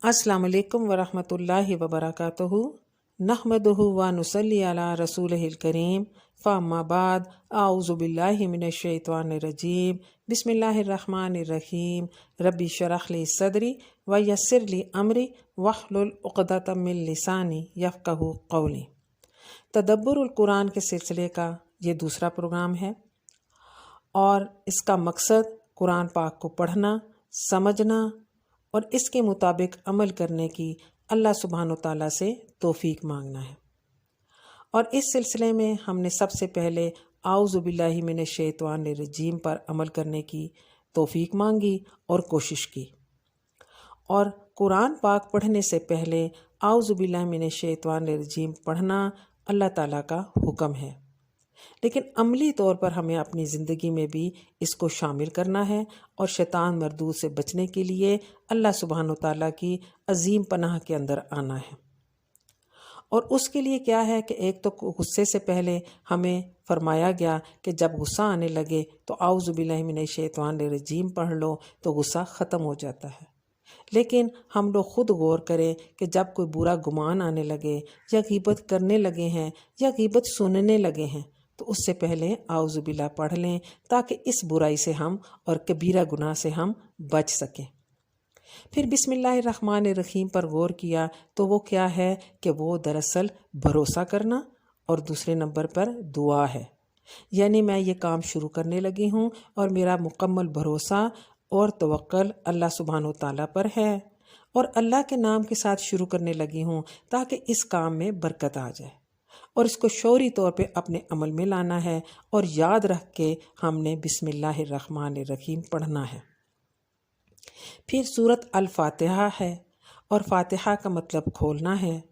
अस्सलाम वालेकुम वरहमतुल्लाहि वबरकातुहु नहमदुहु व नुसल्ली अला रसूलिहिल करीम फ़अम्मा बाद आऊज़ु बिल्लाहि मिनश शैतानिर रजीम बिस्मिल्लाहिर रहमानिर रहीम रब्बि शरह ली सदरी व यस्सिर ली अमरी वहलुल उक़दतम मिन लिसानी यफ़क़हू क़ौली। तदब्बुरुल कुरान के सिलसिले का ये दूसरा प्रोग्राम है और इसका मकसद कुरान पाक को पढ़ना, समझना और इसके मुताबिक अमल करने की अल्लाह सुब्हानो ताला से तौफीक मांगना है। और इस सिलसिले में हमने सबसे पहले आऊज़ु बिल्लाहि मिनश शैतानिर रजीम पर अमल करने की तौफीक मांगी और कोशिश की। और कुरान पाक पढ़ने से पहले आऊज़ु बिल्लाहि मिनश शैतानिर रजीम पढ़ना अल्लाह ताला का हुक्म है, लेकिन अमली तौर पर हमें अपनी ज़िंदगी में भी इसको शामिल करना है और शैतान मरदूद से बचने के लिए अल्लाह सुब्हानो ताला की अजीम पनाह के अंदर आना है। और उसके लिए क्या है कि एक तो गुस्से से पहले हमें फरमाया गया कि जब गुस्सा आने लगे तो आऊज़ु बिल्लाहि मिनश शैतानिर रजीम पढ़ लो तो गुस्सा ख़त्म हो जाता है। लेकिन हम लोग ख़ुद गौर करें कि जब कोई बुरा गुमान आने लगे या गीबत करने लगे हैं या गीबत सुनने लगे हैं तो उससे पहले आऊज़ु बिल्लाह पढ़ लें ताकि इस बुराई से हम और कबीरा गुनाह से हम बच सकें। फिर बिस्मिल्लाहिर्रहमानिर्रहीम पर गौर किया तो वो क्या है कि वो दरअसल भरोसा करना और दूसरे नंबर पर दुआ है। यानी मैं ये काम शुरू करने लगी हूँ और मेरा मुकम्मल भरोसा और तवक्कुल अल्लाह सुब्हानो ताला पर है और अल्लाह के नाम के साथ शुरू करने लगी हूँ ताकि इस काम में बरकत आ जाए और इसको शौरी तौर पे अपने अमल में लाना है। और याद रख के हमने बिस्मिल्लाहिर्रहमानिर्रहीम पढ़ना है। फिर सूरत अल फातिहा है और फातिहा का मतलब खोलना है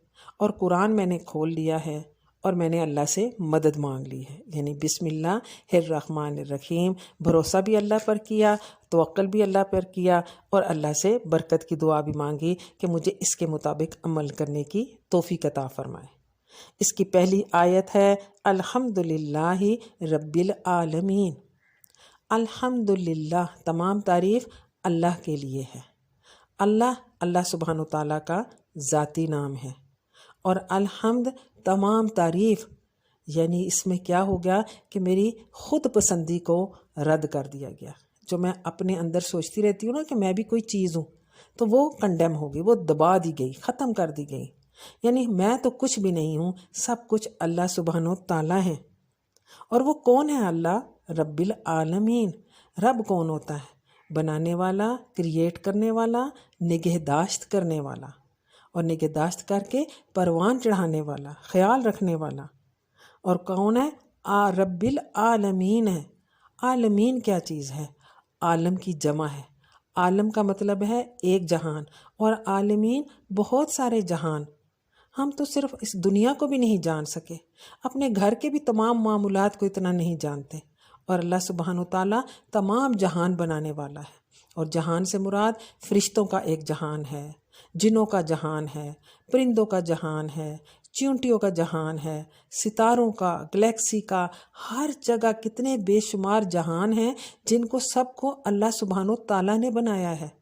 और कुरान मैंने खोल लिया है और मैंने अल्लाह से मदद मांग ली है। यानी बिस्मिल्लाहिर्रहमानिर्रहीम भरोसा भी अल्लाह पर किया, तवक्कुल भी अल्लाह पर किया और अल्लाह से बरकत की दुआ भी मांगी कि मुझे इसके मुताबिक अमल करने की तौफीक अता फरमाए। इसकी पहली आयत है अल्हम्दुलिल्लाहि रब्बिल आलमीन। अल्हम्दुलिल्लाह तमाम तारीफ़ अल्लाह के लिए है। अल्लाह सुब्हानो ताला का ज़ाती नाम है और अल्हम्द तमाम तारीफ़, यानी इसमें क्या हो गया कि मेरी ख़ुद पसंदी को रद्द कर दिया गया। जो मैं अपने अंदर सोचती रहती हूँ ना कि मैं भी कोई चीज़ हूँ, तो वो कंडेम हो गई, वो दबा दी गई, ख़त्म कर दी गई। यानी मैं तो कुछ भी नहीं हूँ, सब कुछ अल्लाह सुब्हानो ताला है। और वो कौन है? अल्लाह रब्बिल आलमीन। रब कौन होता है? बनाने वाला, क्रिएट करने वाला, निगहदाश्त करने वाला और निगहदाश्त करके परवान चढ़ाने वाला, ख्याल रखने वाला। और कौन है? रब्बिल आलमीन है। आलमीन क्या चीज़ है? आलम की जमा है। आलम का मतलब है एक जहान और आलमीन बहुत सारे जहान। हम तो सिर्फ इस दुनिया को भी नहीं जान सके, अपने घर के भी तमाम मामूलात को इतना नहीं जानते। और अल्लाह सुब्हानो ताला तमाम जहान बनाने वाला है। और जहान से मुराद फरिश्तों का एक जहान है, जिनों का जहान है, परिंदों का जहान है, चींटियों का जहान है, सितारों का, गैलेक्सी का, हर जगह कितने बेशुमार जहान हैं जिनको सबको अल्लाह सुब्हानो ताला ने बनाया है।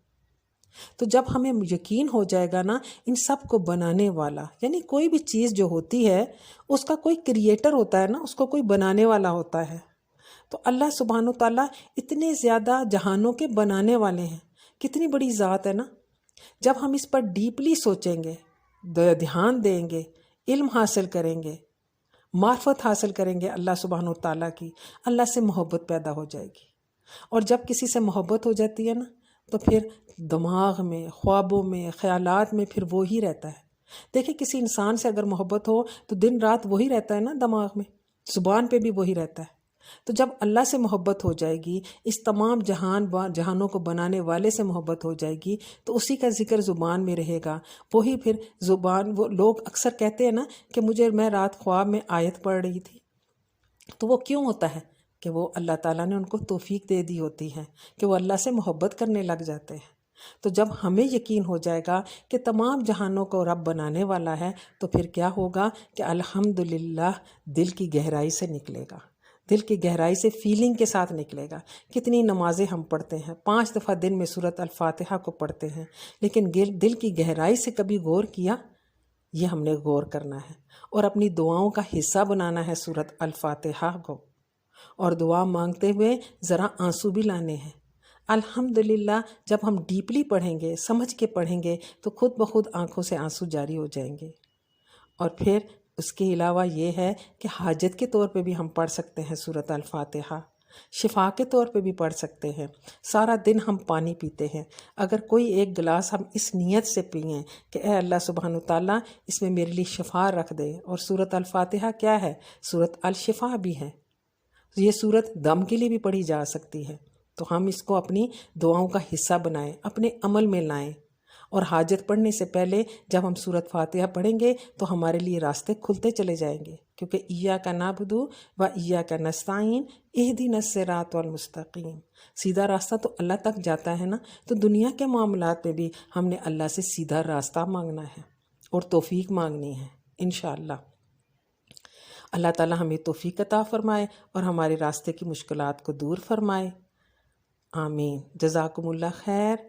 तो जब हमें यकीन हो जाएगा ना इन सब को बनाने वाला, यानी कोई भी चीज़ जो होती है उसका कोई क्रिएटर होता है ना, उसको कोई बनाने वाला होता है। तो अल्लाह सुब्हानो ताला इतने ज़्यादा जहानों के बनाने वाले हैं, कितनी बड़ी ज़ात है ना। जब हम इस पर डीपली सोचेंगे, ध्यान देंगे, इल्म हासिल करेंगे, मार्फत हासिल करेंगे अल्लाह सुब्हानो ताला की, अल्लाह से मोहब्बत पैदा हो जाएगी। और जब किसी से मोहब्बत हो जाती है ना तो फिर दिमाग में, ख्वाबों में, ख्यालात में फिर वो ही रहता है। देखिए किसी इंसान से अगर मोहब्बत हो तो दिन रात वही रहता है ना, दिमाग में, ज़ुबान पे भी वही रहता है। तो जब अल्लाह से मोहब्बत हो जाएगी, इस तमाम जहानों को बनाने वाले से मोहब्बत हो जाएगी तो उसी का जिक्र ज़ुबान में रहेगा। वही फिर ज़ुबान, वो लोग अक्सर कहते हैं ना कि मैं रात ख्वाब में आयत पढ़ रही थी, तो वो क्यों होता है कि वो अल्लाह ताला ने उनको तौफीक दे दी होती है कि वो अल्लाह से मोहब्बत करने लग जाते हैं। तो जब हमें यकीन हो जाएगा कि तमाम जहानों को रब बनाने वाला है तो फिर क्या होगा कि अल्हम्दुलिल्लाह दिल की गहराई से निकलेगा। دل کی گہرائی سے فیلنگ کے ساتھ نکلے گا۔ کتنی نمازیں ہم پڑھتے ہیں، 5 دفعہ دن میں سورۃ الفاتحہ کو پڑھتے ہیں، لیکن دل کی گہرائی سے کبھی غور کیا؟ یہ ہم نے غور کرنا ہے اور اپنی دعاؤں کا حصہ بنانا ہے سورۃ الفاتحہ کو، اور دعا مانگتے ہوئے ذرا آنسو بھی لانے ہیں۔ الحمدللہ جب ہم ڈیپلی پڑھیں گے، سمجھ کے پڑھیں گے، تو خود بخود آنکھوں سے آنسو جاری ہو جائیں گے۔ اور پھر اس کے علاوہ یہ ہے کہ حاجت کے طور پہ بھی ہم پڑھ سکتے ہیں سورۃ الفاتحہ، شفا کے طور پہ بھی پڑھ سکتے ہیں۔ سارا دن ہم پانی پیتے ہیں، اگر کوئی ایک گلاس ہم اس نیت سے پئیں کہ اے اللہ سبحانہ تعالیٰ اس میں میرے لیے شفا رکھ دے، اور سورۃ الفاتحہ کیا ہے؟ سورۃ الشفا بھی ہے، یہ سورت دم کے لیے بھی پڑھی جا سکتی ہے، تو ہم اس کو اپنی دعاؤں کا حصہ بنائیں، اپنے عمل میں لائیں، اور حاجت پڑھنے سے پہلے جب ہم سورۃ فاتحہ پڑھیں گے تو ہمارے لیے راستے کھلتے چلے جائیں گے، کیونکہ ایاک نعبد و ایاک نستعین اہدنا الصراط المستقیم، سیدھا راستہ تو اللہ تک جاتا ہے نا، تو دنیا کے معاملات میں بھی ہم نے اللہ سے سیدھا راستہ مانگنا ہے اور توفیق مانگنی ہے انشاءاللہ۔ اللہ تعالیٰ ہمیں توفیق عطا فرمائے اور ہمارے راستے کی مشکلات کو دور فرمائے، آمین۔ جزاکم اللہ خیر۔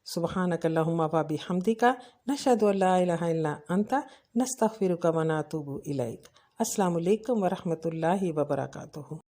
سبحانک اللہم و بحمدک، نشہد ان لا الہ الا انت، نستغفرک و نتوب الیک۔ السلام علیکم ورحمۃ اللہ وبرکاتہ۔